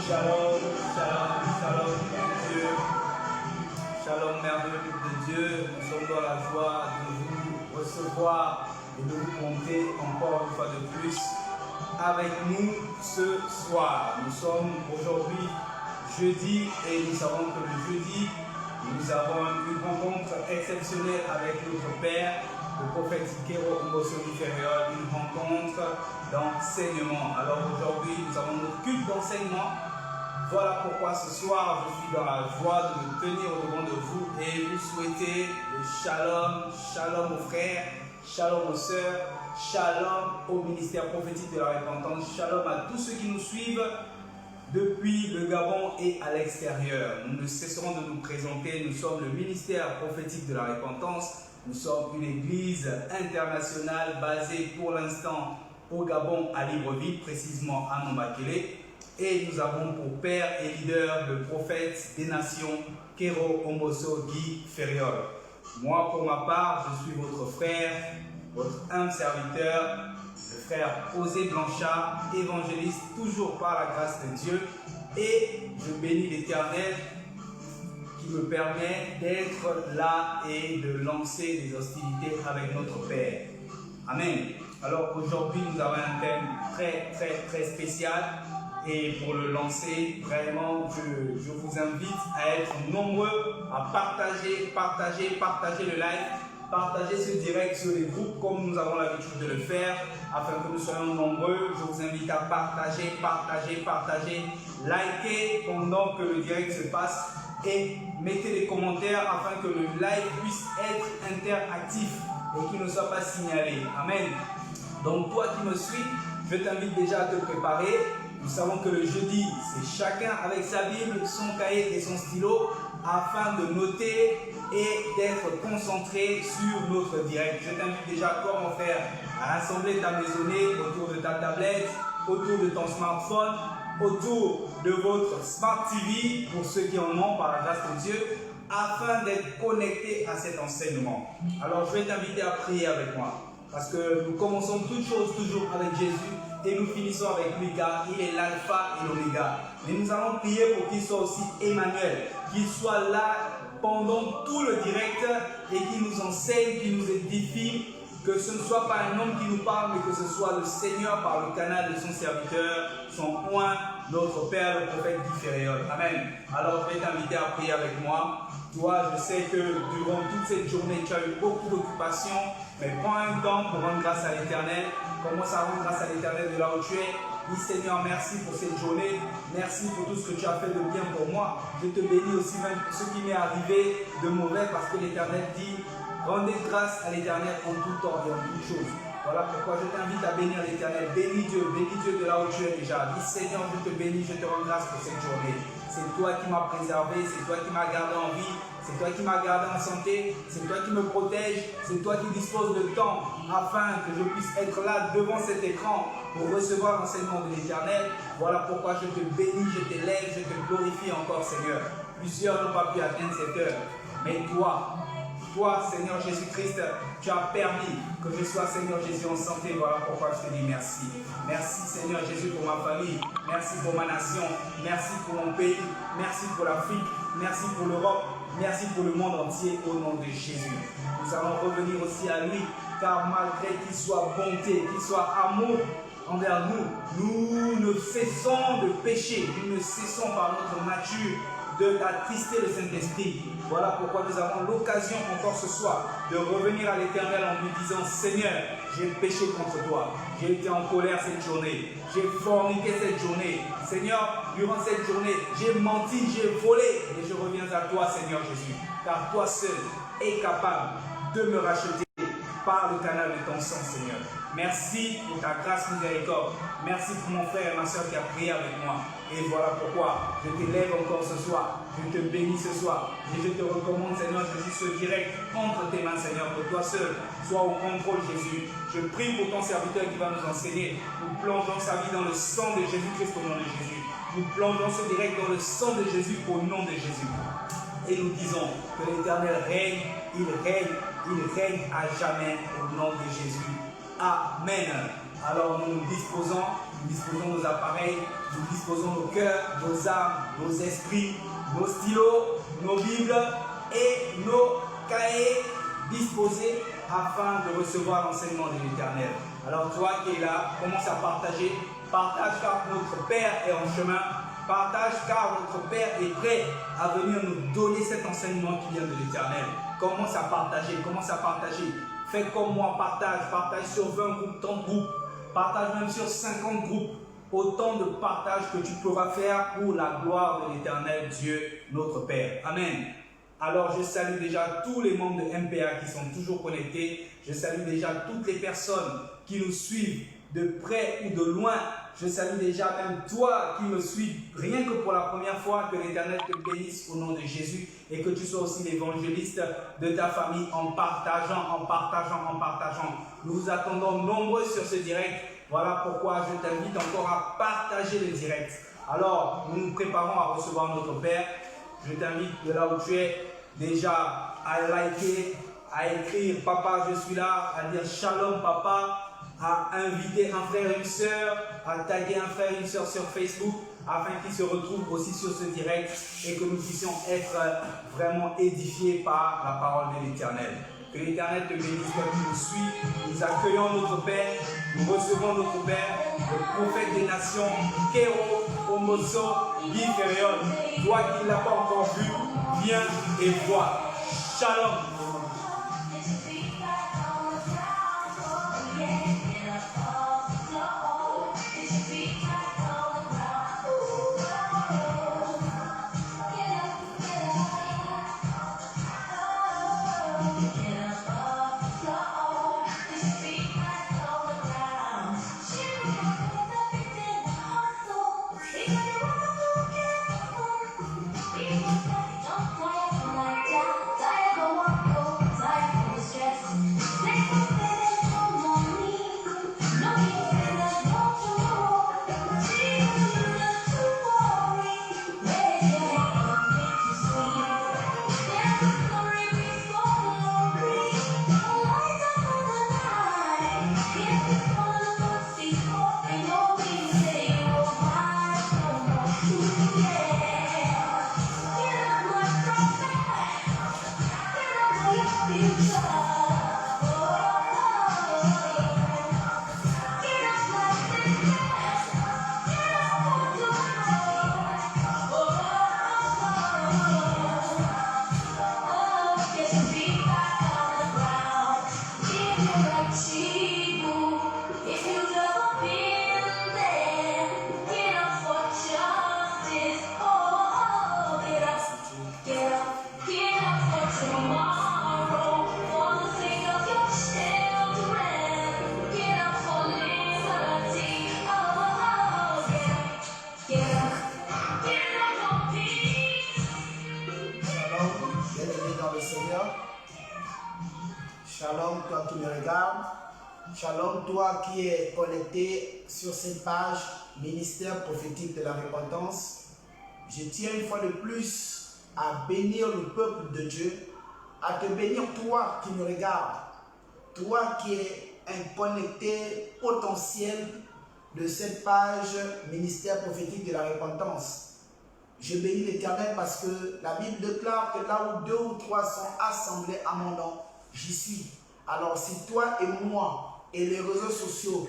Shalom, shalom, shalom, Dieu. Shalom, merveilleux de Dieu. Nous sommes dans la joie de vous recevoir et de vous compter encore une fois de plus avec nous ce soir. Nous sommes aujourd'hui jeudi et nous savons que le jeudi, nous avons une rencontre exceptionnelle avec notre Père, le prophète Kero Mbosso Ferriol, une rencontre d'enseignement. Alors aujourd'hui, nous avons notre culte d'enseignement. Voilà pourquoi ce soir, je suis dans la joie de me tenir au devant de vous et vous souhaiter le shalom, shalom aux frères, shalom aux sœurs, shalom au ministère prophétique de la repentance, shalom à tous ceux qui nous suivent depuis le Gabon et à l'extérieur. Nous ne cesserons de nous présenter. Nous sommes le ministère prophétique de la repentance. Nous sommes une église internationale basée pour l'instant au Gabon, à Libreville, précisément à Nombakele. Et nous avons pour père et leader le prophète des nations, Kero Mbosso Ferriol. Moi, pour ma part, je suis votre frère, votre humble serviteur, le frère Osé Blanchard, évangéliste, toujours par la grâce de Dieu. Et je bénis l'Éternel qui me permet d'être là et de lancer des hostilités avec notre Père. Amen. Alors aujourd'hui, nous avons un thème très spécial. Et pour le lancer, vraiment, je vous invite à être nombreux, à partager le live, partager ce direct sur les groupes comme nous avons l'habitude de le faire, afin que nous soyons nombreux. Je vous invite à partager, likez pendant que le direct se passe et mettez des commentaires afin que le live puisse être interactif et qu'il ne soit pas signalé. Amen. Donc toi qui me suis, je t'invite déjà à te préparer. Nous savons que le jeudi, c'est chacun avec sa Bible, son cahier et son stylo afin de noter et d'être concentré sur notre direct. Je t'invite déjà, toi mon frère, à rassembler ta maisonnée autour de ta tablette, autour de ton smartphone, autour de votre Smart TV, pour ceux qui en ont par la grâce de Dieu, afin d'être connecté à cet enseignement. Alors je vais t'inviter à prier avec moi, parce que nous commençons toutes choses toujours avec Jésus. Et nous finissons avec lui car il est l'alpha et l'oméga. Mais nous allons prier pour qu'il soit aussi Emmanuel, qu'il soit là pendant tout le direct et qu'il nous enseigne, qu'il nous édifie, que ce ne soit pas un homme qui nous parle, mais que ce soit le Seigneur par le canal de son serviteur, son oint, notre Père, le prophète Ferriol. Amen. Alors je vais t'inviter à prier avec moi. Toi, je sais que durant toute cette journée, tu as eu beaucoup d'occupations, mais prends un temps pour rendre grâce à l'Éternel. Commence à rendre grâce à l'Éternel de là où tu es. Dis Seigneur, merci pour cette journée. Merci pour tout ce que tu as fait de bien pour moi. Je te bénis aussi même pour ce qui m'est arrivé de mauvais, parce que l'Éternel dit, rendez grâce à l'Éternel en tout temps et en toutes choses. Voilà pourquoi je t'invite à bénir l'Éternel. Bénis Dieu de là où tu es déjà. Dis Seigneur, je te bénis, je te rends grâce pour cette journée. C'est toi qui m'as préservé, c'est toi qui m'as gardé en vie, c'est toi qui m'as gardé en santé, c'est toi qui me protège, c'est toi qui disposes de temps afin que je puisse être là devant cet écran pour recevoir l'enseignement de l'Éternel. Voilà pourquoi je te bénis, je t'élève, je te glorifie encore Seigneur. Plusieurs n'ont pas pu atteindre cette heure, mais toi, Seigneur Jésus-Christ, tu as permis que je sois, Seigneur Jésus, en santé. Voilà pourquoi je te dis merci. Merci, Seigneur Jésus, pour ma famille. Merci pour ma nation. Merci pour mon pays. Merci pour l'Afrique. Merci pour l'Europe. Merci pour le monde entier au nom de Jésus. Nous allons revenir aussi à lui, car malgré qu'il soit bonté, qu'il soit amour envers nous, nous ne cessons de pécher. Nous ne cessons par notre nature de t'attrister le Saint-Esprit. Voilà pourquoi nous avons l'occasion encore ce soir de revenir à l'Éternel en lui disant Seigneur, j'ai péché contre toi, j'ai été en colère cette journée, j'ai forniqué cette journée, Seigneur, durant cette journée, j'ai menti, j'ai volé, et je reviens à toi Seigneur Jésus, car toi seul es capable de me racheter par le canal de ton sang Seigneur. Merci pour ta grâce miséricorde. Merci pour mon frère et ma soeur qui a prié avec moi. Et voilà pourquoi je t'élève encore ce soir. Je te bénis ce soir. Et je te recommande, Seigneur Jésus, ce direct entre tes mains, Seigneur, que toi seul sois au contrôle, Jésus. Je prie pour ton serviteur qui va nous enseigner. Nous plongeons sa vie dans le sang de Jésus-Christ au nom de Jésus. Nous plongeons ce direct dans le sang de Jésus au nom de Jésus. Et nous disons que l'Éternel règne, il règne à jamais au nom de Jésus. Amen. Alors nous disposons nos appareils, nous disposons nos cœurs, nos âmes, nos esprits, nos stylos, nos bibles et nos cahiers disposés afin de recevoir l'enseignement de l'Éternel. Alors toi qui es là, commence à partager. Partage car notre Père est en chemin. Partage car notre Père est prêt à venir nous donner cet enseignement qui vient de l'Éternel. Commence à partager, commence à partager. Fais comme moi, partage sur 20 groupes, 30 groupes. Partage même sur 50 groupes. Autant de partage que tu pourras faire pour la gloire de l'Éternel Dieu, notre Père. Amen. Alors je salue déjà tous les membres de MPA qui sont toujours connectés. Je salue déjà toutes les personnes qui nous suivent de près ou de loin. Je salue déjà même toi qui me suis rien que pour la première fois. Que l'Éternel te bénisse au nom de Jésus et que tu sois aussi l'évangéliste de ta famille en partageant. Nous vous attendons nombreux sur ce direct. Voilà pourquoi je t'invite encore à partager le direct. Alors, nous nous préparons à recevoir notre Père. Je t'invite de là où tu es déjà à liker, à écrire « Papa, je suis là », à dire « Shalom, Papa », à inviter un frère et une soeur, à taguer un frère et une soeur sur Facebook afin qu'ils se retrouvent aussi sur ce direct et que nous puissions être vraiment édifiés par la parole de l'Éternel. Que l'Éternel te bénisse, toi qui nous suis. Nous accueillons notre Père, nous recevons notre Père, le prophète des nations, Kéro, Omoso, Biferion. Toi qui ne l'as pas encore vu, viens et vois. Shalom. Shalom, toi qui me regardes. Shalom, toi qui es connecté sur cette page Ministère prophétique de la repentance. Je tiens une fois de plus à bénir le peuple de Dieu, à te bénir toi qui me regardes, toi qui es un connecté potentiel de cette page Ministère prophétique de la repentance. Je bénis l'Éternel parce que la Bible déclare que là où 2 ou 3 sont assemblés à mon nom, j'y suis. Alors si toi et moi et les réseaux sociaux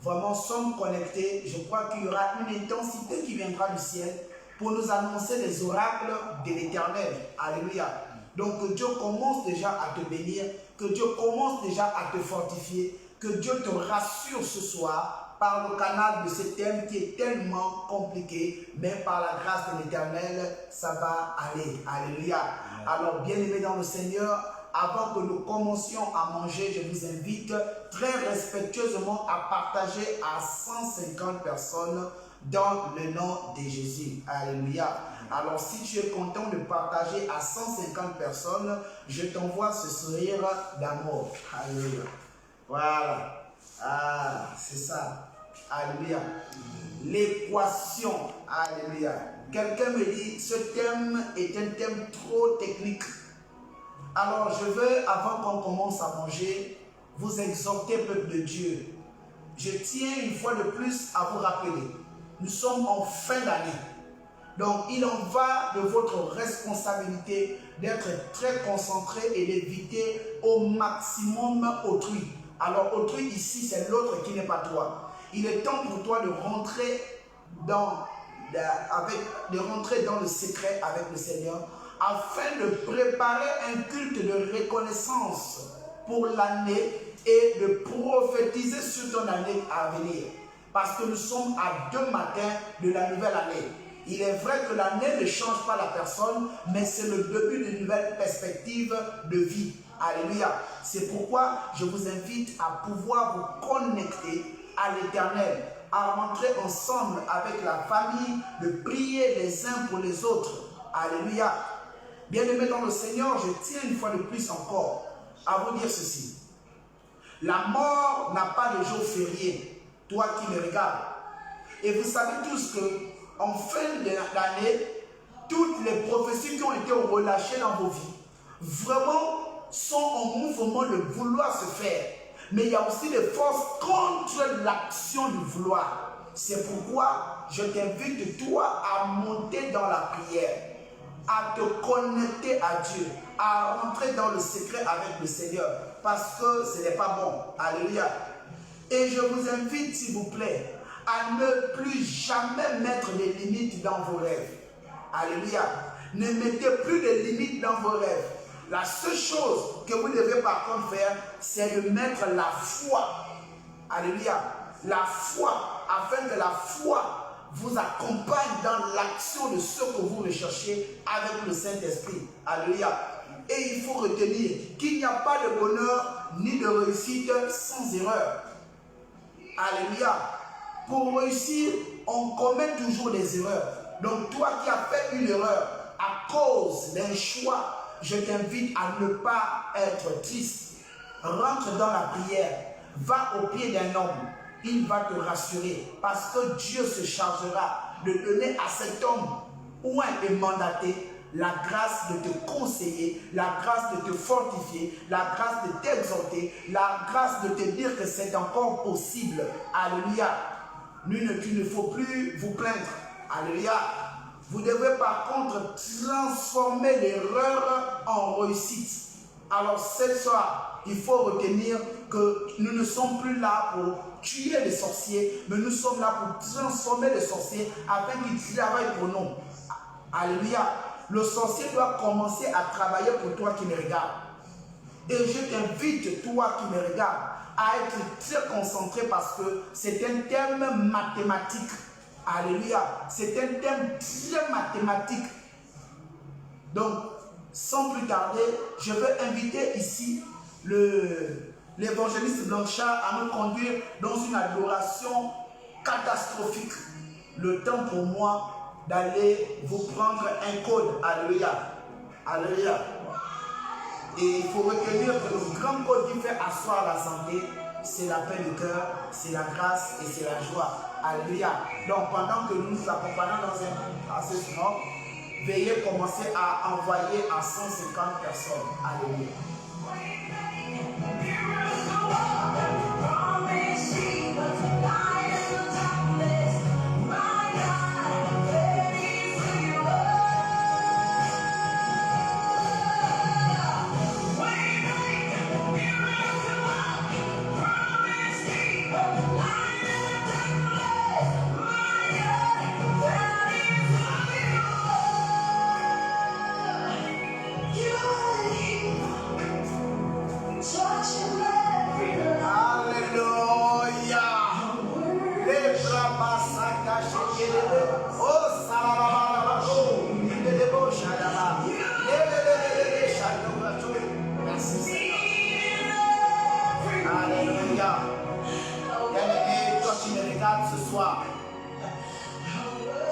vraiment sommes connectés, je crois qu'il y aura une intensité qui viendra du ciel pour nous annoncer les oracles de l'Éternel. Alléluia. Donc que Dieu commence déjà à te bénir, que Dieu commence déjà à te fortifier, que Dieu te rassure ce soir par le canal de ce thème qui est tellement compliqué, mais par la grâce de l'Éternel, ça va aller. Alléluia. Alors bien-aimés dans le Seigneur, avant que nous commencions à manger, je vous invite très respectueusement à partager à 150 personnes dans le nom de Jésus. Alléluia. Alors si tu es content de partager à 150 personnes, je t'envoie ce sourire d'amour. Alléluia. Voilà. Ah, c'est ça. Alléluia. L'équation. Alléluia. Quelqu'un me dit, ce thème est un thème trop technique. Alors je veux, avant qu'on commence à manger, vous exhorter, peuple de Dieu, je tiens une fois de plus à vous rappeler, nous sommes en fin d'année. Donc, il en va de votre responsabilité d'être très concentré et d'éviter au maximum autrui. Alors, autrui ici, c'est l'autre qui n'est pas toi. Il est temps pour toi de rentrer dans le secret avec le Seigneur afin de préparer un culte de reconnaissance pour l'année et de prophétiser sur ton année à venir. Parce que nous sommes à 2 matins de la nouvelle année. Il est vrai que l'année ne change pas la personne, mais c'est le début d'une nouvelle perspective de vie. Alléluia. C'est pourquoi je vous invite à pouvoir vous connecter à l'Éternel, à rentrer ensemble avec la famille, de prier les uns pour les autres. Alléluia. Bien-aimés dans le Seigneur, je tiens une fois de plus encore à vous dire ceci. La mort n'a pas de jour férié, toi qui me regardes. Et vous savez tous que en fin d'année, toutes les prophéties qui ont été relâchées dans vos vies, vraiment sont en mouvement de vouloir se faire. Mais il y a aussi des forces contre l'action du vouloir. C'est pourquoi je t'invite toi à monter dans la prière, à te connecter à Dieu, à rentrer dans le secret avec le Seigneur, parce que ce n'est pas bon. Alléluia. Et je vous invite, s'il vous plaît, à ne plus jamais mettre des limites dans vos rêves. Alléluia. Ne mettez plus de limites dans vos rêves. La seule chose que vous devez par contre faire, c'est de mettre la foi. Alléluia. La foi, afin que la foi vous accompagne dans l'action de ce que vous recherchez avec le Saint-Esprit. Alléluia. Et il faut retenir qu'il n'y a pas de bonheur ni de réussite sans erreur. Alléluia. Pour réussir, on commet toujours des erreurs. Donc toi qui as fait une erreur à cause d'un choix, je t'invite à ne pas être triste. Rentre dans la prière. Va au pied d'un homme. Il va te rassurer. Parce que Dieu se chargera de donner à cet homme où il est mandaté la grâce de te conseiller, la grâce de te fortifier, la grâce de t'exhorter, la grâce de te dire que c'est encore possible. Alléluia. Il ne faut plus vous plaindre. Alléluia. Vous devez par contre transformer l'erreur en réussite. Alors ce soir, il faut retenir que nous ne sommes plus là pour tuer les sorciers, mais nous sommes là pour transformer les sorciers afin qu'ils travaillent pour nous. Alléluia. Le sorcier doit commencer à travailler pour toi qui me regardes. Et je t'invite, toi qui me regardes, à être très concentré parce que c'est un thème mathématique. Alléluia. C'est un thème très mathématique. Donc, sans plus tarder, je vais inviter ici l'évangéliste Blanchard à nous conduire dans une adoration catastrophique. Le temps pour moi d'aller vous prendre un code. Alléluia. Alléluia. Et il faut retenir que le grand code qui fait asseoir la santé, c'est la paix du cœur, c'est la grâce et c'est la joie. Alléluia. Donc pendant que nous nous accompagnons dans un passé sonore, veuillez commencer à envoyer à 150 personnes. Alléluia.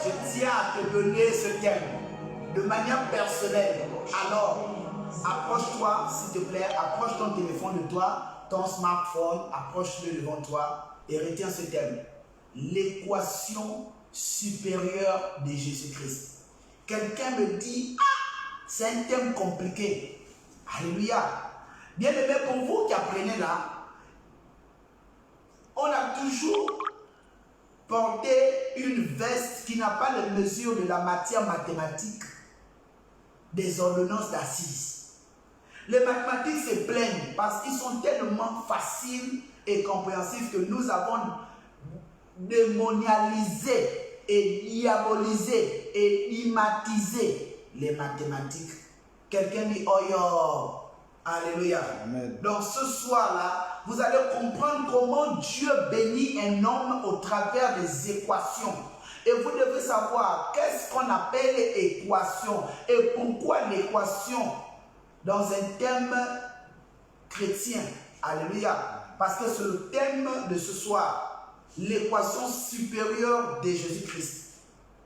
Je tiens à te donner ce thème de manière personnelle. Alors, approche-toi, s'il te plaît, approche ton téléphone de toi, ton smartphone, approche-le devant toi et retiens ce thème. L'équation supérieure de Jésus-Christ. Quelqu'un me dit, c'est un thème compliqué. Alléluia. Bien aimé, pour vous qui apprenez là, on a toujours porté une veste qui n'a pas les mesures de la matière mathématique des ordonnances d'assises. Les mathématiques se plaignent parce qu'ils sont tellement faciles et compréhensifs que nous avons démonialisé et diabolisé et imatisé les mathématiques. Quelqu'un dit oh yo, alléluia. Amen. Donc ce soir-là, vous allez comprendre comment Dieu bénit un homme au travers des équations. Et vous devez savoir qu'est-ce qu'on appelle équation et pourquoi l'équation dans un thème chrétien. Alléluia. Parce que c'est le thème de ce soir, l'équation supérieure de Jésus-Christ.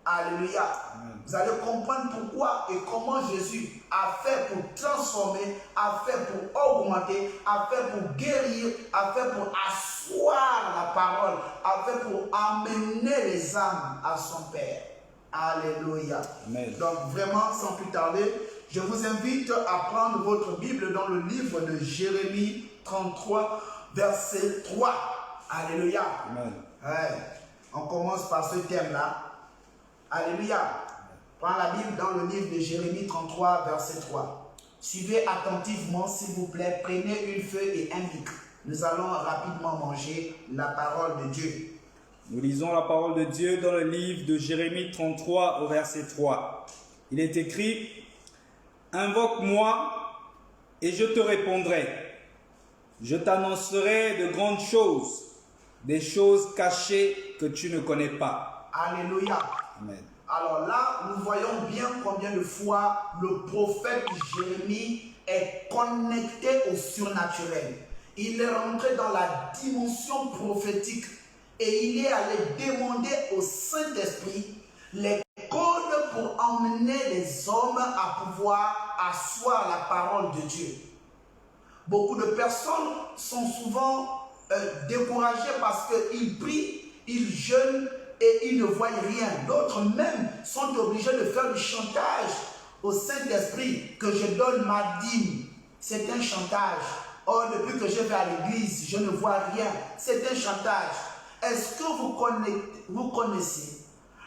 Alléluia. Amen. Vous allez comprendre pourquoi et comment Jésus a fait pour transformer, a fait pour augmenter, a fait pour guérir, a fait pour asseoir la parole, a fait pour amener les âmes à son Père. Alléluia. Amen. Donc vraiment, sans plus tarder, je vous invite à prendre votre Bible dans le livre de Jérémie 33, verset 3. Alléluia. Amen. Ouais. On commence par ce thème-là. Alléluia. Prends la Bible dans le livre de Jérémie 33, verset 3. Suivez attentivement, s'il vous plaît. Prenez une feuille et un bic. Nous allons rapidement manger la parole de Dieu. Nous lisons la parole de Dieu dans le livre de Jérémie 33 au verset 3. Il est écrit « Invoque-moi et je te répondrai. Je t'annoncerai de grandes choses, des choses cachées que tu ne connais pas. » Alléluia. Amen. Alors là, nous voyons bien combien de fois le prophète Jérémie est connecté au surnaturel. Il est rentré dans la dimension prophétique et il est allé demander au Saint-Esprit les codes pour emmener les hommes à pouvoir asseoir la parole de Dieu. Beaucoup de personnes sont souvent découragées parce qu'ils prient, ils jeûnent et ils ne voient rien. D'autres même sont obligés de faire du chantage au Saint-Esprit que je donne ma dîme. C'est un chantage. Oh, depuis que je vais à l'église, je ne vois rien. C'est un chantage. Est-ce que vous connaissez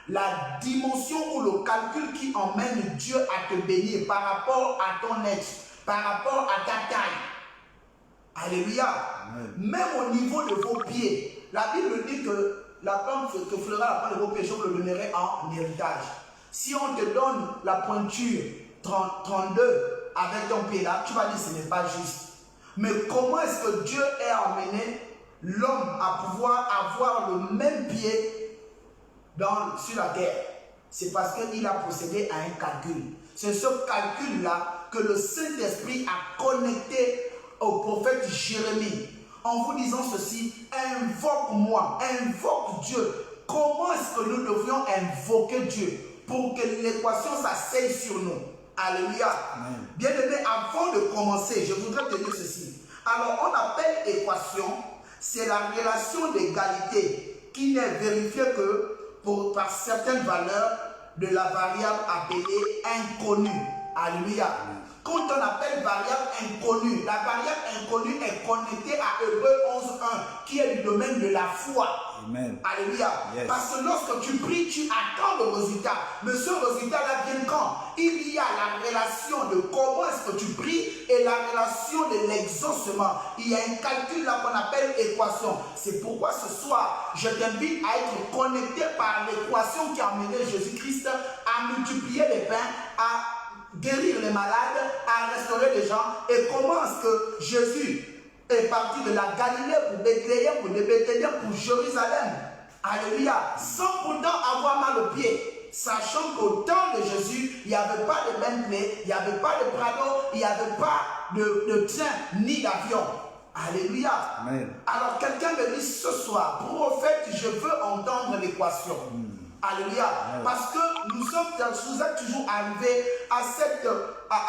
la dimension ou le calcul qui emmène Dieu à te bénir par rapport à ton être, par rapport à ta taille? Alléluia. Amen. Même au niveau de vos pieds. La Bible dit que la plante que fleura la plante de vos pieds, je vous le donnerai en héritage. Si on te donne la pointure 32 avec ton pied là, tu vas dire ce n'est pas juste. Mais comment est-ce que Dieu a amené l'homme à pouvoir avoir le même pied sur la terre? C'est parce qu'il a procédé à un calcul. C'est ce calcul-là que le Saint-Esprit a connecté au prophète Jérémie en vous disant ceci: invoque-moi, invoque Dieu. Comment est-ce que nous devrions invoquer Dieu pour que l'équation s'asseye sur nous? Alléluia. Bien-aimé, avant de commencer, je voudrais te dire ceci. Alors, on appelle équation, c'est la relation d'égalité qui n'est vérifiée que par certaines valeurs de la variable appelée inconnue. Alléluia. Quand on appelle variable inconnue, la variable inconnue est connectée à Hébreux 11.1 qui est du domaine de la foi. Amen. Alléluia. Yes. Parce que lorsque tu pries, tu attends le résultat. Mais ce résultat-là vient quand? Il y a la relation de comment est-ce que tu pries et la relation de l'exaucement. Il y a un calcul là qu'on appelle équation. C'est pourquoi ce soir, je t'invite à être connecté par l'équation qui a amené Jésus-Christ à multiplier les pains, à guérir les malades, à restaurer les gens. Et comment est-ce que Jésus est parti de la Galilée pour Bethléem, pour pour Jérusalem? Alléluia. Sans pourtant avoir mal aux pieds. Sachant qu'au temps de Jésus, il n'y avait pas de Bentley, il n'y avait pas de Prado, il n'y avait pas de train ni d'avion. Alléluia. Amen. Alors quelqu'un me dit ce soir: prophète, je veux entendre l'équation. Alléluia. Amen. Parce que nous êtes toujours arrivés à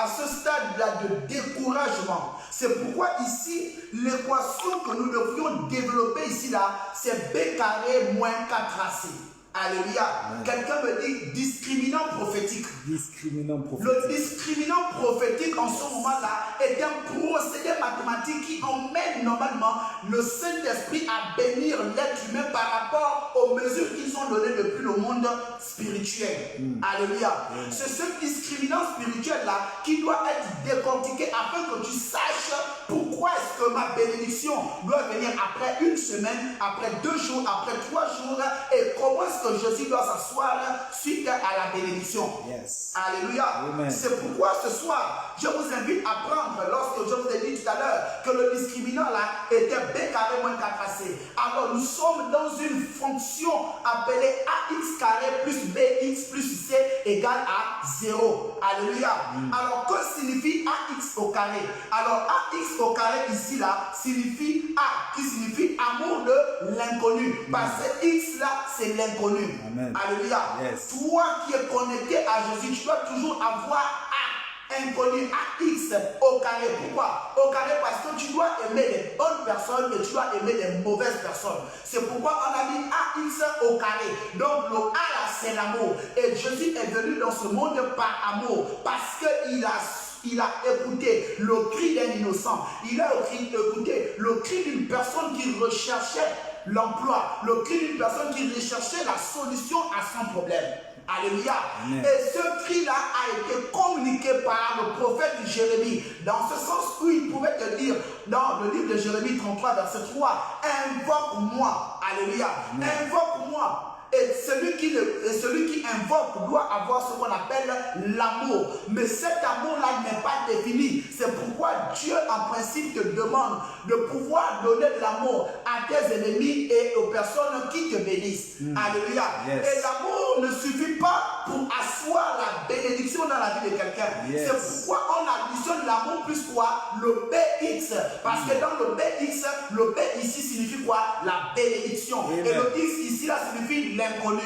ce stade-là de découragement. C'est pourquoi ici, l'équation que nous devrions développer ici, là, c'est B carré moins 4AC. Alléluia. Quelqu'un me dit discriminant prophétique. Discriminant prophétique. Le discriminant prophétique en ce moment-là est un procédé mathématique qui emmène normalement le Saint-Esprit à bénir l'être humain par rapport aux mesures qu'ils ont données depuis le monde spirituel. Alléluia. C'est ce discriminant spirituel-là qui doit être décortiqué afin que tu saches pourquoi est-ce que ma bénédiction doit venir après une semaine, après 2 jours, après 3 jours, et comment est-ce que Jésus doit s'asseoir suite à la bénédiction. Yes. Alléluia. Amen. C'est pourquoi ce soir, je vous invite à prendre, lorsque je vous ai dit tout à l'heure que le discriminant là était B carré moins 4AC. Alors nous sommes dans une fonction appelée AX carré plus BX plus C égale à 0. Alléluia. Alors que signifie AX au carré? Alors AX au carré ici là signifie A, qui signifie amour de l'inconnu. Parce que X là c'est l'inconnu. Alléluia. Yes. Toi qui es connecté à Jésus, tu dois toujours avoir A inconnu, AX au carré. Pourquoi? Au carré parce que tu dois aimer les bonnes personnes et tu dois aimer les mauvaises personnes. C'est pourquoi on a mis AX au carré. Donc le A là c'est l'amour. Et Jésus est venu dans ce monde par amour. Parce qu'il a écouté le cri d'un innocent. Il a écouté le cri d'une personne qui recherchait l'emploi, le cri d'une personne qui recherchait la solution à son problème. Alléluia. Amen. Et ce cri-là a été communiqué par le prophète Jérémie, dans ce sens où il pouvait te dire, dans le livre de Jérémie 33, verset 3, invoque-moi. Alléluia. Invoque-moi. Et celui qui invoque doit avoir ce qu'on appelle l'amour. Mais cet amour-là n'est pas défini. C'est pourquoi Dieu, en principe, te demande de pouvoir donner de l'amour à tes ennemis et aux personnes qui te bénissent. Alléluia. Yes. Et l'amour ne suffit pas pour asseoir la bénédiction dans la vie de quelqu'un. Yes. C'est pourquoi on additionne l'amour plus quoi? Le BX. Parce que dans le BX, le B ici signifie quoi? La bénédiction. Amen. Et le X ici, là, signifie l'inconnu.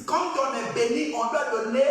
Quand on est béni, on doit donner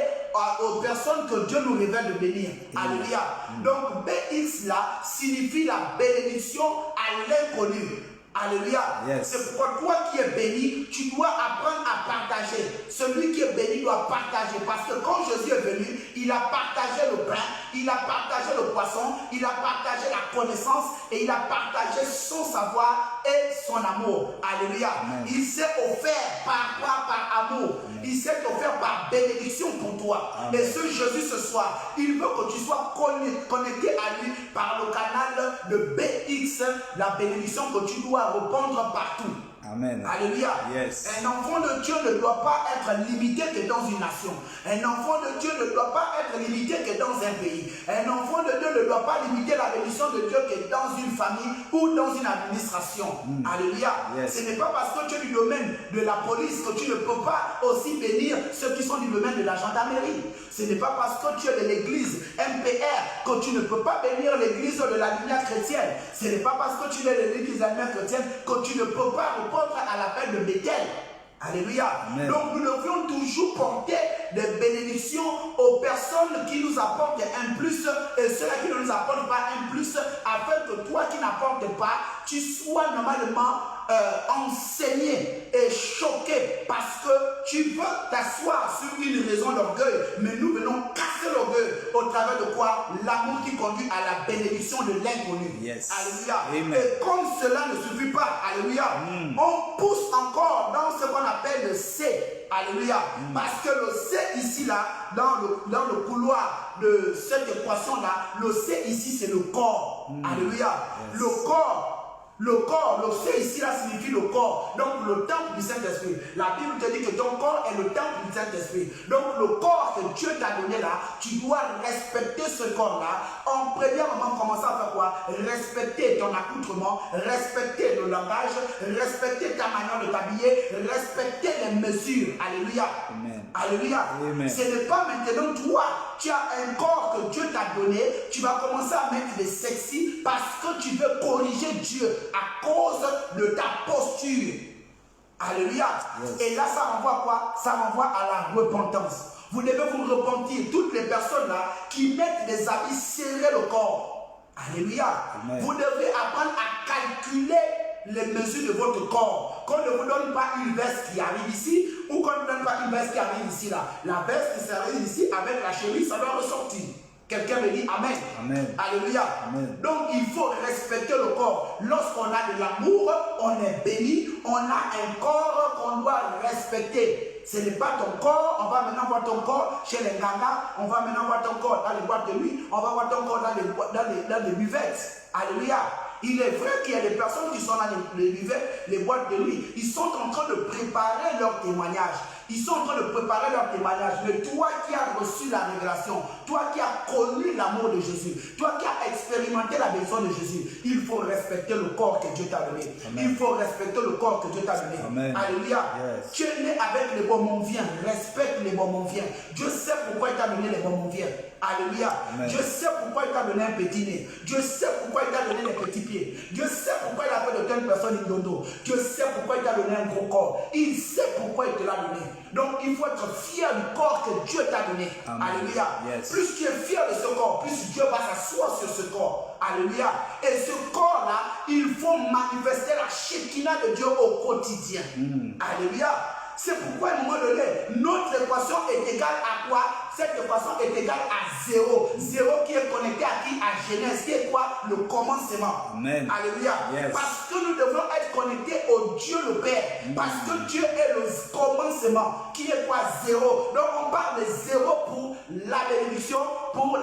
aux personnes que Dieu nous révèle de bénir. Alléluia. Donc BX là signifie la bénédiction à l'inconnu. Alléluia. Yes. C'est pourquoi toi qui es béni, tu dois apprendre à partager. Celui qui est béni doit partager. Parce que quand Jésus est venu, il a partagé le pain, il a partagé le poisson, il a partagé la connaissance et il a partagé son savoir et son amour. Alléluia. Amen. Il s'est offert par quoi? Par amour. Il s'est offert par bénédiction pour toi. Amen. Et ce Jésus ce soir, il veut que tu sois connecté à lui par le canal de BX, la bénédiction que tu dois répandre partout. Amen. Alléluia. Yes. Un enfant de Dieu ne doit pas être limité que dans une nation. Un enfant de Dieu ne doit pas être limité que dans un pays. Un enfant de Dieu ne doit pas limiter la bénédiction de Dieu que dans une famille ou dans une administration. Alléluia. Yes. Ce n'est pas parce que tu es du domaine de la police que tu ne peux pas aussi bénir ceux qui sont du domaine de la gendarmerie. Ce n'est pas parce que tu es de l'église MPR que tu ne peux pas bénir l'église de la lumière chrétienne. Ce n'est pas parce que tu es de l'église de la lumière chrétienne que tu ne peux pas répondre à l'appel de Bethel. Alléluia. Amen. Donc nous devons toujours porter des bénédictions aux personnes qui nous apportent un plus et ceux-là qui ne nous apportent pas un plus, afin que toi qui n'apportes pas, tu sois normalement enseigné et choqué parce que tu veux t'asseoir sur une raison d'orgueil. Mais nous venons casser l'orgueil au travers de quoi? L'amour qui conduit à la bénédiction de l'inconnu. Yes. Alléluia. Amen. Et comme cela ne suffit pas, alléluia, on pousse encore dans ce qu'on appelle le C. Alléluia. Parce que le C ici là, dans le couloir de cette équation-là, le C ici c'est le corps. Alléluia. Yes. Le corps, le C ici là signifie le corps. Donc le temple du Saint-Esprit. La Bible te dit que ton corps est le temple du Saint-Esprit. Donc le corps que Dieu t'a donné là, tu dois respecter ce corps-là. En premièrement, commencer à faire quoi? Respecter ton accoutrement, respecter le langage, respecter ta manière de t'habiller, respecter les mesures. Alléluia. Amen. Alléluia. Amen. Ce n'est pas maintenant toi, tu as un corps que Dieu t'a donné, tu vas commencer à mettre des sexy parce que tu veux corriger Dieu à cause de ta posture. Alléluia. Yes. Et là, ça renvoie à quoi? Ça renvoie à la repentance. Vous devez vous repentir. Toutes les personnes là qui mettent des habits serrés le corps. Alléluia. Amen. Vous devez apprendre à calculer les mesures de votre corps. Qu'on ne vous donne pas une veste qui arrive ici ou qu'on ne donne veste qui arrive ici là. La veste qui s'arrive ici avec la chemise, ça doit ressortir. Quelqu'un me dit Amen. Amen. Alléluia. Amen. Donc il faut respecter le corps. Lorsqu'on a de l'amour, on est béni, on a un corps qu'on doit respecter. Ce n'est pas ton corps, on va maintenant voir ton corps chez les gagas, on va maintenant voir ton corps dans les boîtes de nuit, on va voir ton corps dans les buvettes. Alléluia. Il est vrai qu'il y a des personnes qui sont dans les buvettes, les boîtes de nuit, ils sont en train de préparer leur témoignage. Ils sont en train de préparer leur témoignage. Mais toi qui as reçu la révélation, toi qui as connu l'amour de Jésus, toi qui as expérimenté la bénédiction de Jésus, il faut respecter le corps que Dieu t'a donné. Amen. Il faut respecter le corps que Dieu t'a donné. Amen. Alléluia. Yes. Tu es né avec les bonbons-viens. Respecte les bonbons-viens. Dieu sait pourquoi il t'a donné les bonbons-viens. Alléluia. Amen. Dieu sait pourquoi il t'a donné un petit nez. Dieu sait pourquoi il t'a donné les petits pieds. Dieu sait pourquoi il a fait de telle personne une dodo. Dieu sait pourquoi il t'a donné un gros corps. Il sait pourquoi il te l'a donné. Donc il faut être fier du corps que Dieu t'a donné. Amen. Alléluia. Yes. Plus tu es fier de ce corps, plus Dieu va s'asseoir sur ce corps. Alléluia. Et ce corps-là, il faut manifester la Shekinah de Dieu au quotidien. Alléluia. C'est pourquoi à un moment donné, notre équation est égale à quoi? Cette équation est égale à 0. 0 qui est connecté à qui? À Genèse, qui est quoi? Le commencement. Amen. Alléluia. Yes. Parce que nous devons être connectés au Dieu le Père. Parce que Dieu est le commencement, qui est quoi? 0. Donc on parle de 0 pour la bénédiction, pour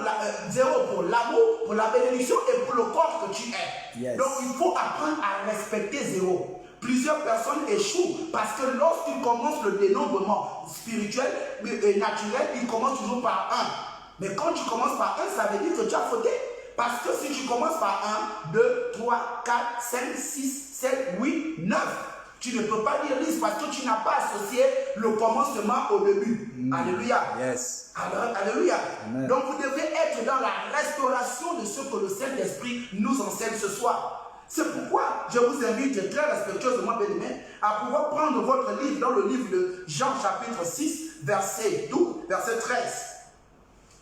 0 pour l'amour, pour la bénédiction et pour le corps que tu es. Yes. Donc il faut apprendre à respecter 0. Plusieurs personnes échouent parce que lorsqu'ils commencent le dénombrement spirituel et naturel, ils commencent toujours par 1. Mais quand tu commences par 1, ça veut dire que tu as fauté. Parce que si tu commences par 1, 2, 3, 4, 5, 6, 7, 8, 9, tu ne peux pas dire liste parce que tu n'as pas associé le commencement au début. Alléluia. Yes. Alors, alléluia. Amen. Donc vous devez être dans la restauration de ce que le Saint-Esprit nous enseigne ce soir. C'est pourquoi je vous invite très respectueusement, bien-aimés, à pouvoir prendre votre livre dans le livre de Jean chapitre 6, verset 12, verset 13.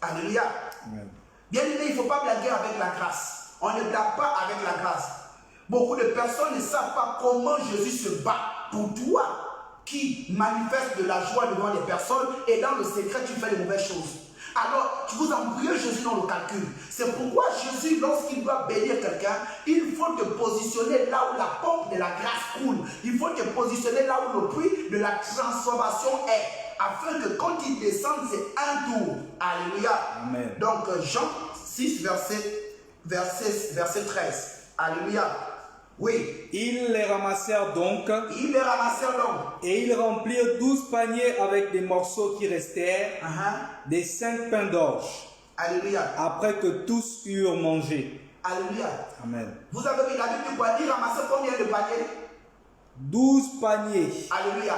Alléluia. Amen. Bien-aimés, il ne faut pas blaguer avec la grâce. On ne blague pas avec la grâce. Beaucoup de personnes ne savent pas comment Jésus se bat pour toi qui manifeste de la joie devant les personnes et dans le secret tu fais de mauvaises choses. Alors, tu vous embrouilles Jésus dans le calcul. C'est pourquoi Jésus, lorsqu'il doit bénir quelqu'un, il faut te positionner là où la pompe de la grâce coule. Il faut te positionner là où le puits de la transformation est. Afin que quand il descend, c'est un tour. Alléluia. Amen. Donc, Jean 6, verset 13. Alléluia. Oui. Ils les ramassèrent donc Ils les ramassèrent donc. et ils remplirent 12 paniers avec des morceaux qui restèrent, des 5 pains d'orge, Alléluia. après que tous eurent mangé. Alléluia. Amen. Vous avez vu la Bible dit quoi? Ils ramassaient combien de paniers? 12 paniers. Alléluia.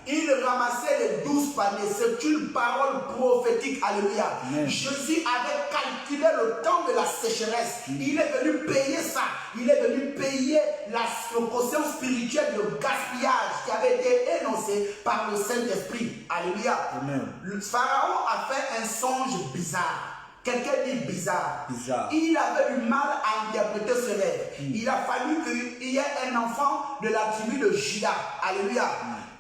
Il ramassait les 12 paniers. C'est une parole prophétique. Alléluia. Amen. Jésus avait calculé le temps de la sécheresse. Il est venu payer ça. Il est venu payer le quotient spirituel de gaspillage qui avait été énoncé par le Saint-Esprit. Alléluia. Amen. Le Pharaon a fait un songe bizarre. Quelqu'un dit bizarre. Bizarre. Il avait du mal à interpréter ce rêve. Il a fallu qu'il y ait un enfant de la tribu de Juda. Alléluia.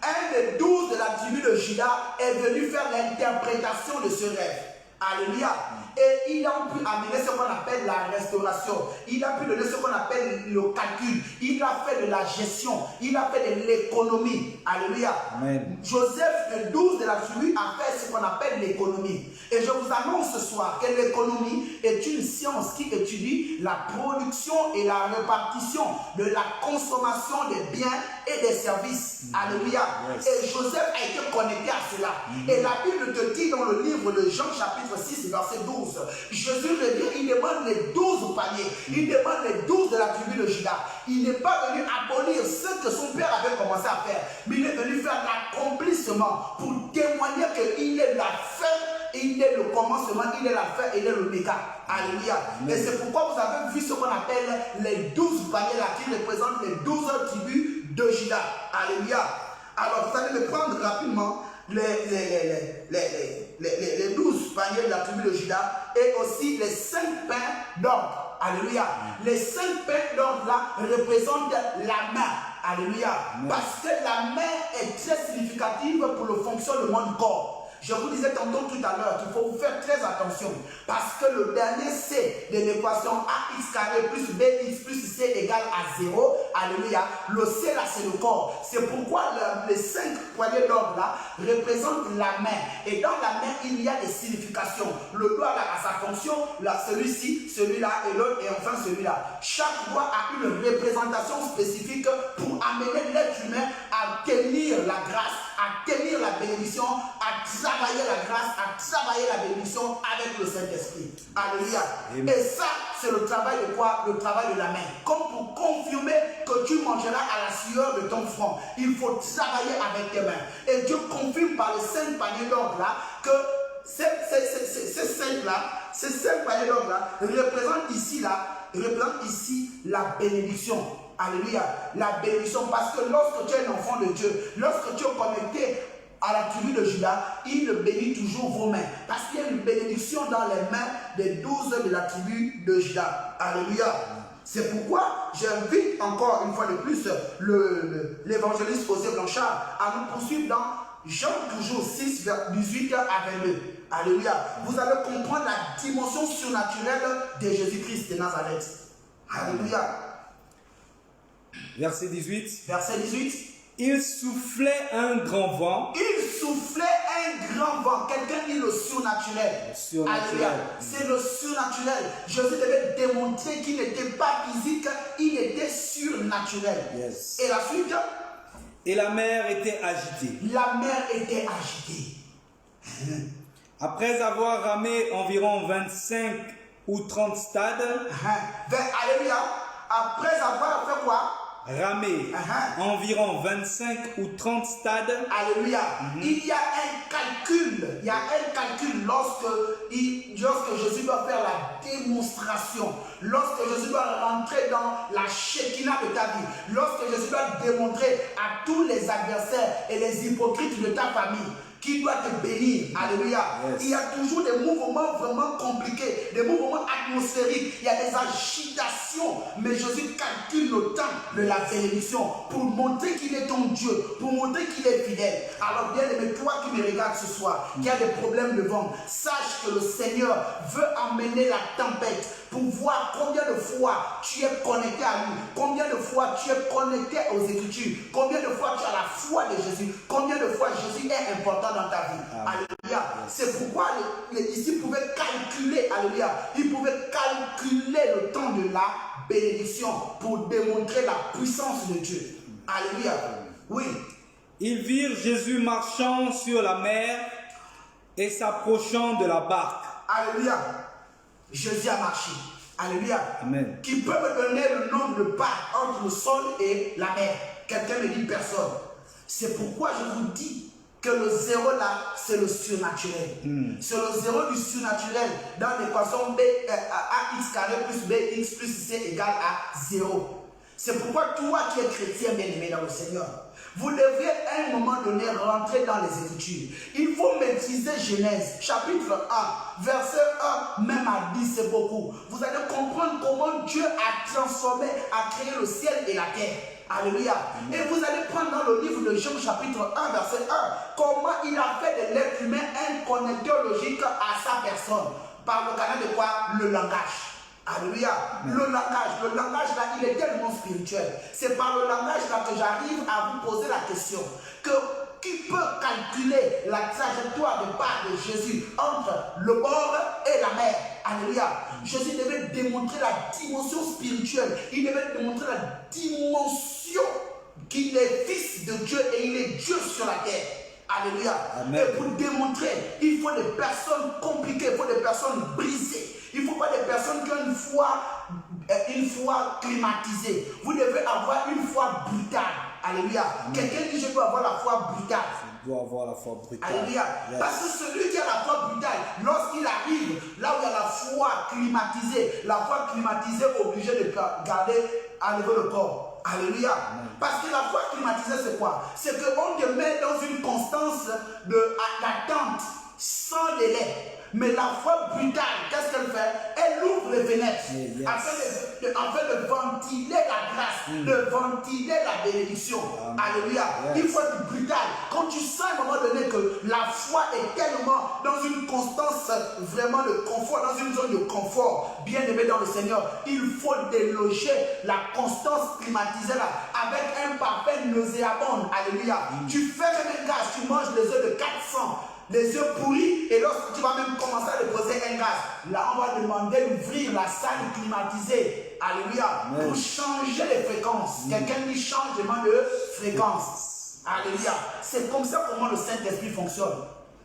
Un des 12 de la tribu de Juda est venu faire l'interprétation de ce rêve. Alléluia. Et il a pu amener ce qu'on appelle la restauration. Il a pu donner ce qu'on appelle le calcul. Il a fait de la gestion. Il a fait de l'économie. Alléluia. Amen. Joseph, le 12 de la tribu, a fait ce qu'on appelle l'économie. Et je vous annonce ce soir que l'économie est une science qui étudie la production et la répartition de la consommation des biens et des services. Alléluia. Yes. Et Joseph a été connecté à cela. Et la Bible te dit dans le livre de Jean chapitre 6, verset 12, Jésus revient, il demande les 12 paniers. Il demande les 12 de la tribu de Juda. Il n'est pas venu abolir ce que son père avait commencé à faire, mais il est venu faire l'accomplissement pour témoigner qu'il est la fin, il est le commencement, il est la fin, il est le méga. Alléluia. Et c'est pourquoi vous avez vu ce qu'on appelle les 12 paniers là qui représentent les 12 tribus de Juda. Alléluia. Alors vous allez me prendre rapidement les 12 paniers de la tribu de Juda et aussi les 5 pains d'or. Alléluia. Les 5 pains d'or là représentent la main. Alléluia. Parce que la main est très significative pour le fonctionnement du corps. Je vous disais tantôt tout à l'heure qu'il faut faire très attention parce que le dernier C de l'équation AX carré plus BX plus C égale à 0, alléluia, le C là c'est le corps. C'est pourquoi les 5 poignées d'ordre là représentent la main. Et dans la main, il y a des significations. Le doigt là a sa fonction, là celui-ci, celui-là et l'autre et enfin celui-là. Chaque doigt a une représentation spécifique pour amener l'être humain à tenir la grâce, à tenir la bénédiction, à travailler la grâce, à travailler la bénédiction avec le Saint-Esprit. Alléluia. Et ça, c'est le travail de quoi? Le travail de la main. Comme pour confirmer que tu mangeras à la sueur de ton front, il faut travailler avec tes mains. Et Dieu confirme par les 5 paniers d'ordre là que ces 5 paniers d'ordre là représentent ici la bénédiction. Alléluia. La bénédiction, parce que lorsque tu es un enfant de Dieu, lorsque tu es connecté à la tribu de Juda, il bénit toujours vos mains. Parce qu'il y a une bénédiction dans les mains des 12 de la tribu de Juda. Alléluia. C'est pourquoi j'invite encore une fois de plus l'évangéliste José Blanchard à nous poursuivre dans Jean toujours 6, 18 à 22. Alléluia. Vous allez comprendre la dimension surnaturelle de Jésus-Christ de Nazareth. Alléluia. Verset 18. Verset 18. Il soufflait un grand vent. Il soufflait un grand vent. Quelqu'un dit le surnaturel. Alléluia. C'est le surnaturel. Jésus devait démontrer qu'il n'était pas physique, il était surnaturel. Yes. Et la suite? Et la mer était agitée. La mer était agitée. Après avoir ramé environ 25 ou 30 stades. Alléluia. Après avoir fait quoi? Ramé environ 25 ou 30 stades. Alléluia. Il y a un calcul. Il y a un calcul lorsque Jésus doit faire la démonstration. Lorsque Jésus doit rentrer dans la Shekinah de ta vie. Lorsque Jésus doit démontrer à tous les adversaires et les hypocrites de ta famille qui doit te bénir. Alléluia. Yes. Il y a toujours des mouvements vraiment compliqués, des mouvements atmosphériques, il y a des agitations, mais Jésus calcule le temps de la bénédiction pour montrer qu'il est ton Dieu, pour montrer qu'il est fidèle. Alors bien aimé, toi qui me regardes ce soir, qui a des problèmes de vent, sache que le Seigneur veut amener la tempête pour voir combien de fois tu es connecté à lui, combien de fois tu es connecté aux Écritures, combien de fois tu as la foi de Jésus, combien de fois Jésus est important dans ta vie. Alléluia. C'est pourquoi les disciples pouvaient calculer, alléluia, ils pouvaient calculer le temps de la bénédiction pour démontrer la puissance de Dieu. Alléluia. Oui. Ils virent Jésus marchant sur la mer et s'approchant de la barque. Alléluia. Jésus a marché. Alléluia. Amen. Qui peut me donner le nombre de pas entre le sol et la mer? Quelqu'un me dit personne. C'est pourquoi je vous dis que le zéro là, c'est le surnaturel. C'est le zéro du surnaturel dans l'équation AX carré plus BX plus C égale à 0. C'est pourquoi toi qui es chrétien bien-aimé dans le Seigneur, vous devriez à un moment donné rentrer dans les Écritures. Il faut maîtriser Genèse, chapitre 1, verset 1, même à 10, c'est beaucoup. Vous allez comprendre comment Dieu a transformé, a créé le ciel et la terre. Alléluia. Et vous allez prendre dans le livre de Jean, chapitre 1, verset 1, comment il a fait de l'être humain un connecteur logique à sa personne. Par le canal de quoi? Le langage. Alléluia. Le langage là, il est tellement spirituel. C'est par le langage là que j'arrive à vous poser la question. Qui peut calculer la trajectoire de pas de Jésus entre le bord et la mer? Alléluia. Jésus devait démontrer la dimension spirituelle. Il devait démontrer la dimension qu'il est fils de Dieu et il est Dieu sur la terre. Alléluia. Amen. Et pour démontrer, il faut des personnes compliquées, il faut des personnes brisées. Il ne faut pas des personnes qui ont une foi climatisée. Vous devez avoir une foi brutale. Alléluia. Quelqu'un dit je dois avoir la foi brutale. Je dois avoir la foi brutale. Alléluia. Yes. Parce que celui qui a la foi brutale, lorsqu'il arrive là où il y a la foi climatisée est obligée de garder à niveau le corps. Alléluia. Amen. Parce que la foi climatisée, c'est quoi? C'est qu'on te met dans une constance d'attente sans sans délai. Mais la foi brutale, qu'est-ce qu'elle fait? Elle ouvre les fenêtres afin de ventiler la grâce, de ventiler la bénédiction. Alléluia. Il faut être brutal. Quand tu sens à un moment donné que la foi est tellement dans une constance vraiment de confort, dans une zone de confort, bien aimé dans le Seigneur, il faut déloger la constance climatisée là, avec un parfait nauséabond. Alléluia. Tu fais même un gaz, tu manges les œufs de 400. Les yeux pourris, et lorsque tu vas même commencer à déposer un gaz, là on va demander d'ouvrir la salle climatisée. Alléluia. Pour changer les fréquences. Quelqu'un lui change de fréquence. Alléluia. C'est comme ça comment le Saint-Esprit fonctionne.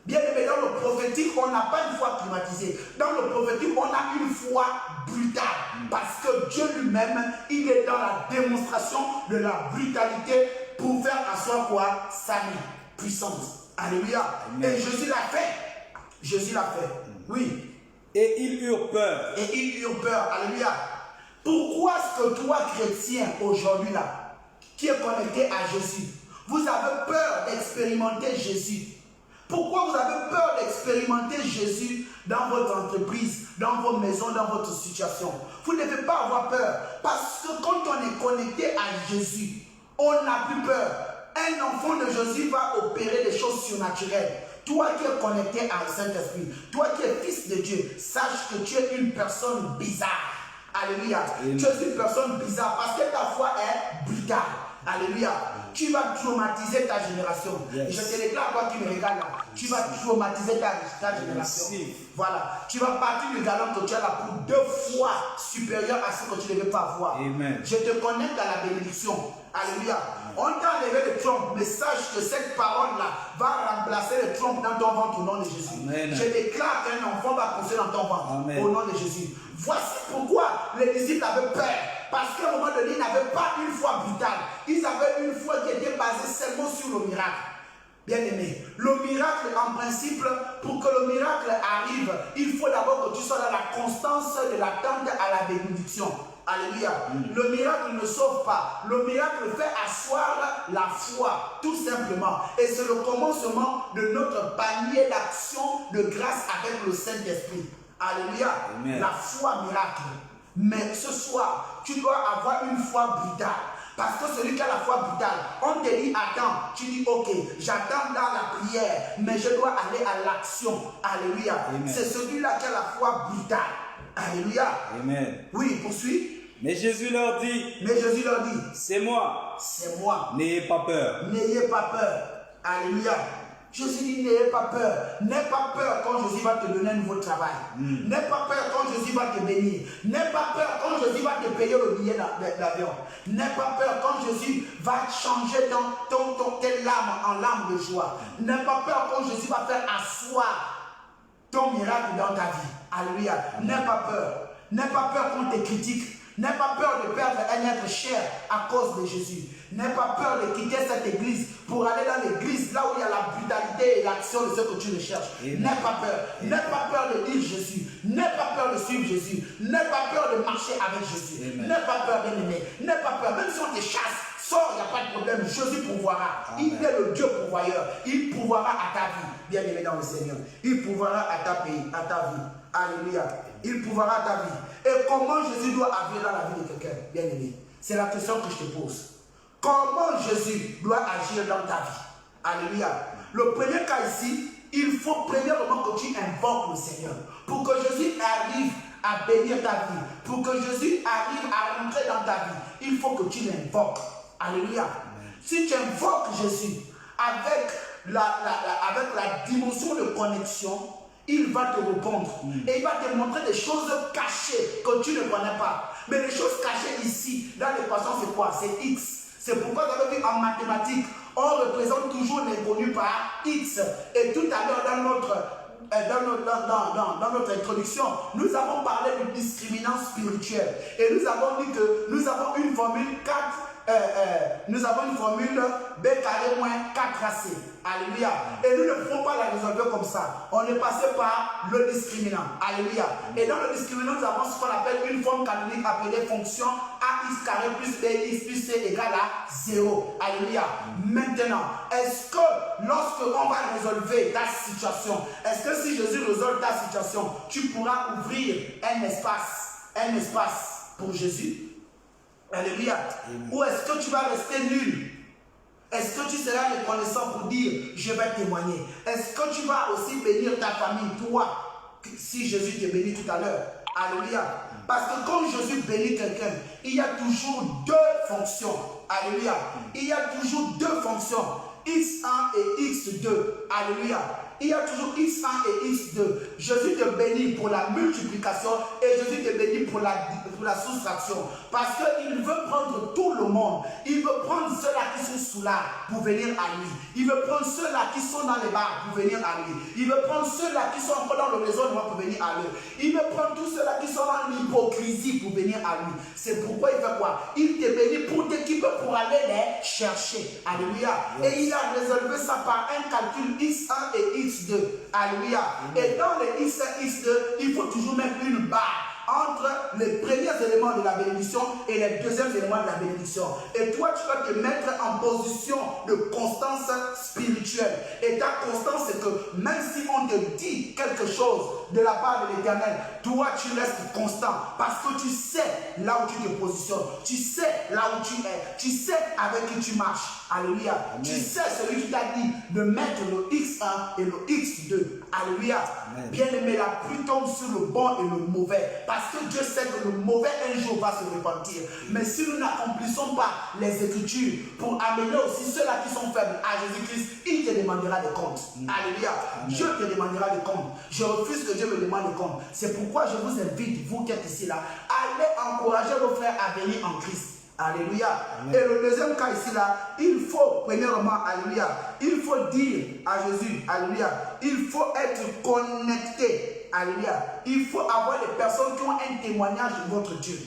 Bien aimé, dans le prophétique, on n'a pas une foi climatisée. Dans le prophétique, on a une foi brutale. Parce que Dieu lui-même, il est dans la démonstration de la brutalité pour faire asseoir quoi? Sa puissance. Alléluia. Amen. Et Jésus l'a fait. Jésus l'a fait. Oui. Et ils eurent peur. Et ils eurent peur. Alléluia. Pourquoi est-ce que toi, chrétien, aujourd'hui là, qui est connecté à Jésus, vous avez peur d'expérimenter Jésus? Pourquoi vous avez peur d'expérimenter Jésus dans votre entreprise, dans vos maisons, dans votre situation? Vous ne devez pas avoir peur. Parce que quand on est connecté à Jésus, on n'a plus peur. Un enfant de Jésus va opérer des choses surnaturelles. Toi qui es connecté à Saint-Esprit, toi qui es fils de Dieu, sache que tu es une personne bizarre. Alléluia. Tu es une personne bizarre parce que ta foi est brutale. Alléluia. Tu vas traumatiser ta génération. Je te déclare, toi qui me regardes là, tu vas traumatiser ta génération. Voilà. Tu vas partir du galon que tu as là pour 2 fois supérieur à ce que tu ne devais pas avoir. Amen. Je te connecte à la bénédiction. Alléluia. On t'a enlevé le trompe, mais sache que cette parole-là va remplacer le trompe dans ton ventre au nom de Jésus. Amen. Je déclare qu'un enfant va pousser dans ton ventre. Amen. Au nom de Jésus. Voici pourquoi les disciples avaient peur. Parce qu'à un moment donné, ils n'avaient pas une foi brutale. Ils avaient une foi qui était basée seulement sur le miracle. Bien aimé, le miracle en principe, pour que le miracle arrive, il faut d'abord que tu sois dans la constance de l'attente à la bénédiction. Alléluia. Le miracle ne sauve pas. Le miracle fait asseoir la foi, tout simplement. Et c'est le commencement de notre panier d'action de grâce avec le Saint-Esprit. Alléluia. Amen. La foi miracle. Mais ce soir, tu dois avoir une foi brutale. Parce que celui qui a la foi brutale, on te dit attends, tu dis ok, j'attends dans la prière, mais je dois aller à l'action. Alléluia. C'est celui-là qui a la foi brutale. Alléluia. Amen. Oui, poursuis. Mais Jésus leur dit. C'est moi. C'est moi. N'ayez pas peur. N'ayez pas peur. Alléluia. Jésus dit n'ayez pas peur. N'aie pas peur quand Jésus va te donner un nouveau travail. N'aie pas peur quand Jésus va te bénir. N'aie pas peur quand Jésus va te payer le billet d'avion. N'aie pas peur quand Jésus va changer tes larmes en larmes de joie. N'aie pas peur quand Jésus va faire asseoir ton miracle dans ta vie. Alléluia. N'aie pas peur. N'aie pas peur qu'on te critique. N'aie pas peur de perdre un être cher à cause de Jésus. N'aie pas peur de quitter cette église pour aller dans l'église là où il y a la brutalité et l'action de ce que tu recherches. N'aie pas peur. N'aie pas peur de dire Jésus. N'aie pas peur de suivre Jésus. N'aie pas peur de marcher avec Jésus. N'aie pas peur, bien-aimé. N'aie pas peur. Même si on te chasse, sors, il n'y a pas de problème. Jésus pourvoira. Il est le Dieu pourvoyeur. Il pourvoira à ta vie, bien-aimé dans le Seigneur. Il pourvoira à ta vie. Alléluia. Il pourvoira à ta vie. Et comment Jésus doit agir dans la vie de quelqu'un, bien-aimé? C'est la question que je te pose. Comment Jésus doit agir dans ta vie? Alléluia. Le premier cas ici, il faut premièrement que tu invoques le Seigneur. Pour que Jésus arrive à bénir ta vie, pour que Jésus arrive à rentrer dans ta vie, il faut que tu l'invoques. Alléluia. Si tu invoques Jésus avec la dimension de connexion, il va te répondre. Et il va te montrer des choses cachées que tu ne connais pas. Mais les choses cachées ici, dans l'équation, c'est quoi? C'est X. C'est pourquoi vous avez vu en mathématiques, on représente toujours l'inconnu par X. Et tout à l'heure, dans notre introduction, nous avons parlé du discriminant spirituel. Et nous avons dit que nous avons une formule 4 nous avons une formule B carré moins 4AC. Alléluia. Et nous ne pouvons pas la résolver comme ça. On est passé par le discriminant. Alléluia. Et dans le discriminant, nous avons ce qu'on appelle une forme canonique appelée fonction AX carré plus BX plus C égale à 0. Alléluia. Maintenant, est-ce que lorsque on va résolver ta situation, est-ce que si Jésus résolve ta situation, tu pourras ouvrir un espace pour Jésus? Alléluia. Ou est-ce que tu vas rester nul? Est-ce que tu seras reconnaissant pour dire je vais témoigner? Est-ce que tu vas aussi bénir ta famille, toi, si Jésus te bénit tout à l'heure? Alléluia. Parce que quand Jésus bénit quelqu'un, il y a toujours deux fonctions. Alléluia. Il y a toujours deux fonctions. X1 et X2. Alléluia. Il y a toujours X1 et X2. Jésus te bénit pour la multiplication et Jésus te bénit pour la soustraction. Parce qu'il veut prendre tout le monde. Il veut prendre ceux-là qui sont sous l'arbre pour venir à lui. Il veut prendre ceux-là qui sont dans les bars pour venir à lui. Il veut prendre ceux-là qui sont encore dans le raisonnement pour venir à lui. Il veut prendre tous ceux-là qui sont dans l'hypocrisie pour venir à lui. C'est pourquoi il fait quoi? Il te bénit pour t'équiper pour aller les chercher. Alléluia. Et il a résolvé ça par un calcul X1 et X2. Alléluia. Et dans les X1, X2, il faut toujours mettre une barre entre les premiers éléments de la bénédiction et les deuxièmes éléments de la bénédiction. Et toi, tu vas te mettre en position de constance spirituelle. Et ta constance, c'est que même si on te dit quelque chose de la part de l'Éternel, toi, tu restes constant parce que tu sais là où tu te positionnes. Tu sais là où tu es. Tu sais avec qui tu marches. Alléluia. Amen. Tu sais celui qui t'a dit de mettre le X1 et le X2. Alléluia. Bien aimé, la pluie tombe sur le bon et le mauvais. Parce que Dieu sait que le mauvais un jour va se repentir. Mais si nous n'accomplissons pas les Écritures pour amener aussi ceux-là qui sont faibles à Jésus-Christ, il te demandera des comptes. Alléluia. Dieu te demandera des comptes. Je refuse que Dieu me demande des comptes. C'est pourquoi je vous invite, vous qui êtes ici là, allez encourager vos frères à venir en Christ. Alléluia. Amen. Et le deuxième cas ici là, il faut premièrement, alléluia, il faut dire à Jésus, alléluia, il faut être connecté, alléluia. Il faut avoir des personnes qui ont un témoignage de votre Dieu.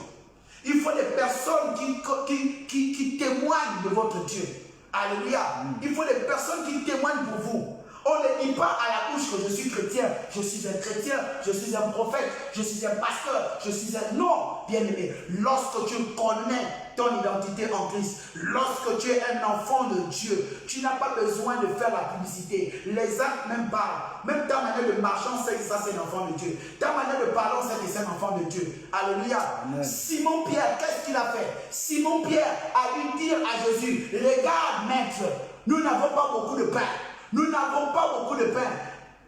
Il faut des personnes qui témoignent de votre Dieu. Alléluia. Il faut des personnes qui témoignent pour vous. On ne dit pas à la bouche que je suis chrétien, je suis un chrétien, je suis un prophète, je suis un pasteur, je suis un... Non, bien-aimé, lorsque tu connais ton identité en Christ, lorsque tu es un enfant de Dieu, tu n'as pas besoin de faire la publicité. Les actes même parlent. Même ta manière de marcher, on sait que ça c'est un enfant de Dieu. Ta manière de parler, on sait que c'est un enfant de Dieu. Alléluia. Amen. Simon Pierre, qu'est-ce qu'il a fait? Simon Pierre a dû dire à Jésus, regarde maître, nous n'avons pas beaucoup de pain. Nous n'avons pas beaucoup de pain.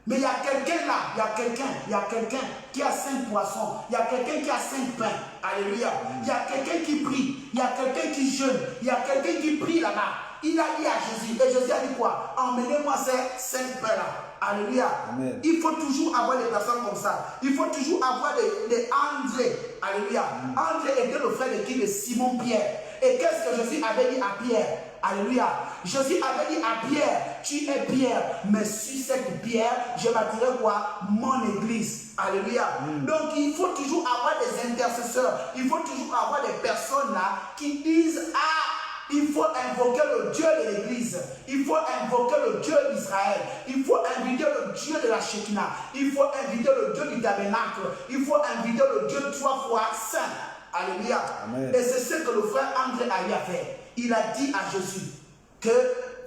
Mais il y a quelqu'un là, il y a quelqu'un qui a 5 poissons, il y a quelqu'un qui a 5 pains. Alléluia. Il y a quelqu'un qui prie, il y a quelqu'un qui jeûne, il y a quelqu'un qui prie là-bas. Il a dit à Jésus, et Jésus a dit quoi? Emmenez-moi ces 5 pains là. Alléluia. Amen. Il faut toujours avoir des personnes comme ça. Il faut toujours avoir des André. Alléluia. André était le frère de qui? De Simon Pierre. Et qu'est-ce que Jésus avait dit à Pierre? Alléluia. Jésus avait dit à Pierre, tu es Pierre, mais sur cette pierre, je bâtirai quoi? Mon église. Alléluia. Donc il faut toujours avoir des intercesseurs. Il faut toujours avoir des personnes là qui disent, ah, il faut invoquer le Dieu de l'église. Il faut invoquer le Dieu d'Israël. Il faut inviter le Dieu de la Shekinah. Il faut inviter le Dieu du tabernacle. Il faut inviter le Dieu 3 fois saint. Alléluia. Amen. Et c'est ce que le frère André a eu à faire. Il a dit à Jésus que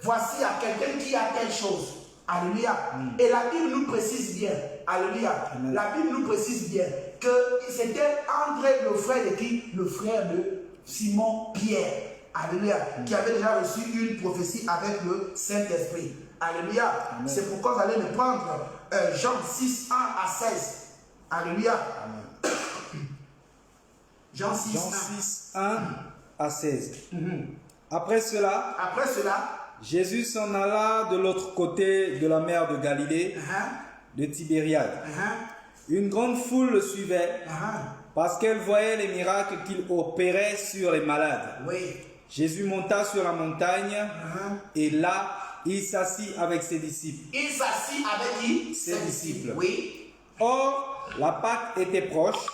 voici il y a quelqu'un qui a telle chose. Alléluia. Et la Bible nous précise bien. Alléluia. Amen. La Bible nous précise bien que c'était André, le frère de qui? Le frère de Simon Pierre. Alléluia. Qui avait déjà reçu une prophétie avec le Saint-Esprit. Alléluia. C'est pourquoi vous allez me prendre Jean 6, 1 à 16. Alléluia. Amen. Jean 6, 1 à 16. Après cela, Jésus s'en alla de l'autre côté de la mer de Galilée, de Tibériade. Une grande foule le suivait parce qu'elle voyait les miracles qu'il opérait sur les malades. Oui. Jésus monta sur la montagne et là, il s'assit avec ses disciples. Il s'assit avec qui? Ses disciples. Oui. Or, la Pâque était proche,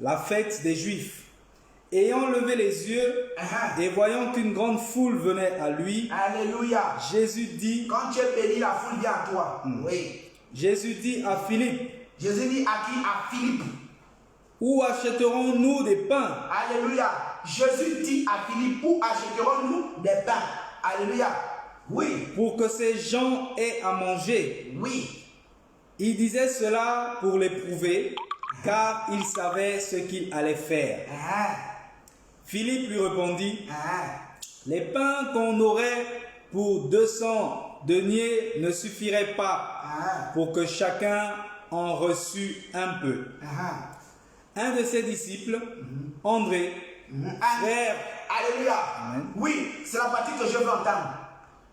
la fête des Juifs. Ayant levé les yeux et voyant qu'une grande foule venait à lui, Alléluia. Jésus dit, quand tu es béni, la foule vient à toi. Oui. Jésus dit à Philippe, Jésus dit à qui? À Philippe. où achèterons-nous des pains? Alléluia. Jésus dit à Philippe, où achèterons-nous des pains? Alléluia. Oui. Pour que ces gens aient à manger. Oui. Il disait cela pour l'éprouver, car il savait ce qu'il allait faire. Philippe lui répondit, les pains qu'on aurait pour 200 deniers ne suffiraient pas pour que chacun en reçût un peu. Un de ses disciples, André, frère... Alléluia. Oui, c'est la partie que je veux entendre.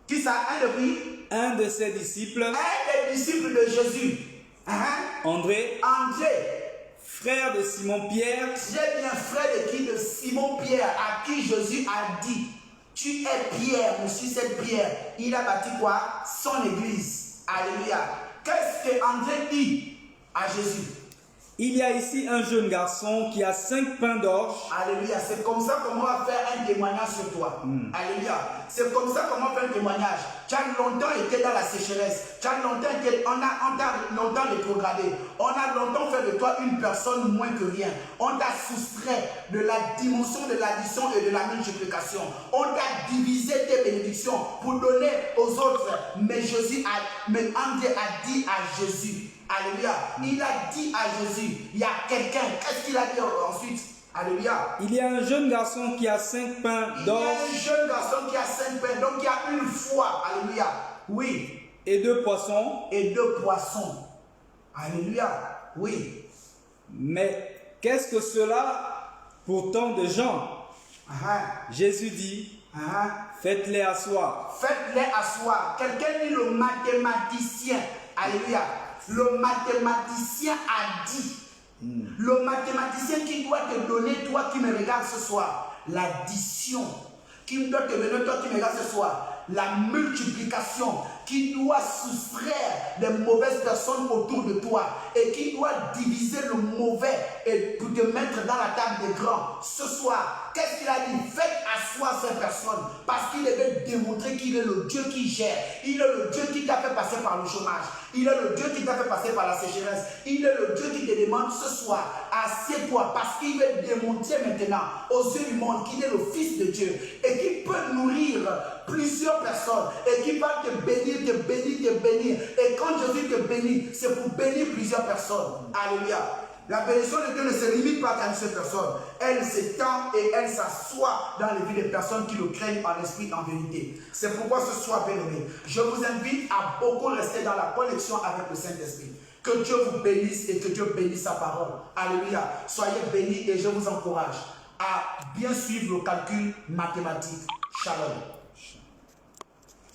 Qui ça? Un de qui? Un de ses disciples. Un des disciples de Jésus. André. André. Frère de Simon-Pierre. Très bien, frère de qui? De Simon-Pierre, à qui Jésus a dit, tu es Pierre, je suis cette pierre. Il a bâti quoi? Son église. Alléluia. Qu'est-ce que André dit à Jésus? Il y a ici un jeune garçon qui a 5 pains d'orge. Alléluia. C'est comme ça qu'on va faire un témoignage sur toi. Alléluia. C'est comme ça qu'on va faire un témoignage. Tu as longtemps été dans la sécheresse. Tu as longtemps été, on t'a longtemps rétrogradé. On a longtemps fait de toi une personne moins que rien. On t'a soustrait de la dimension de l'addition et de la multiplication. On t'a divisé tes bénédictions pour donner aux autres. Mais André a dit à Jésus. Alléluia. Il a dit à Jésus, il y a quelqu'un. Qu'est-ce qu'il a dit ensuite? Alléluia. Il y a un jeune garçon qui a 5 pains d'orge. Il y a un jeune garçon qui a 5 pains. Donc il y a une foi. Alléluia. Oui. Et 2 poissons. Et 2 poissons. Alléluia. Oui. Mais qu'est-ce que cela pour tant de gens? Jésus dit, faites-les asseoir. Faites-les asseoir. Quelqu'un dit le mathématicien. Alléluia. Le mathématicien a dit, le mathématicien qui doit te donner, toi qui me regardes ce soir, l'addition, qui doit te donner, toi qui me regardes ce soir, la multiplication, qui doit soustraire des mauvaises personnes autour de toi et qui doit diviser le mauvais et pour te mettre dans la table des grands. Ce soir, qu'est-ce qu'il a dit? Faites asseoir ces personnes parce qu'il veut démontrer qu'il est le Dieu qui gère. Il est le Dieu qui t'a fait passer par le chômage. Il est le Dieu qui t'a fait passer par la sécheresse. Il est le Dieu qui te demande ce soir, assieds-toi parce qu'il veut démontrer maintenant aux yeux du monde qu'il est le Fils de Dieu et qu'il peut nourrir plusieurs personnes et qu'il va te bénir, te bénir, te bénir. Et quand Jésus te bénit, c'est pour bénir plusieurs personnes. Alléluia. La bénédiction de Dieu ne se limite pas à une seule personne. Elle s'étend et elle s'assoit dans les vies des personnes qui le craignent en esprit, en vérité. C'est pourquoi ce soir, bien-aimé, je vous invite à beaucoup rester dans la connexion avec le Saint-Esprit. Que Dieu vous bénisse et que Dieu bénisse sa parole. Alléluia. Soyez bénis et je vous encourage à bien suivre le calcul mathématique. Shalom.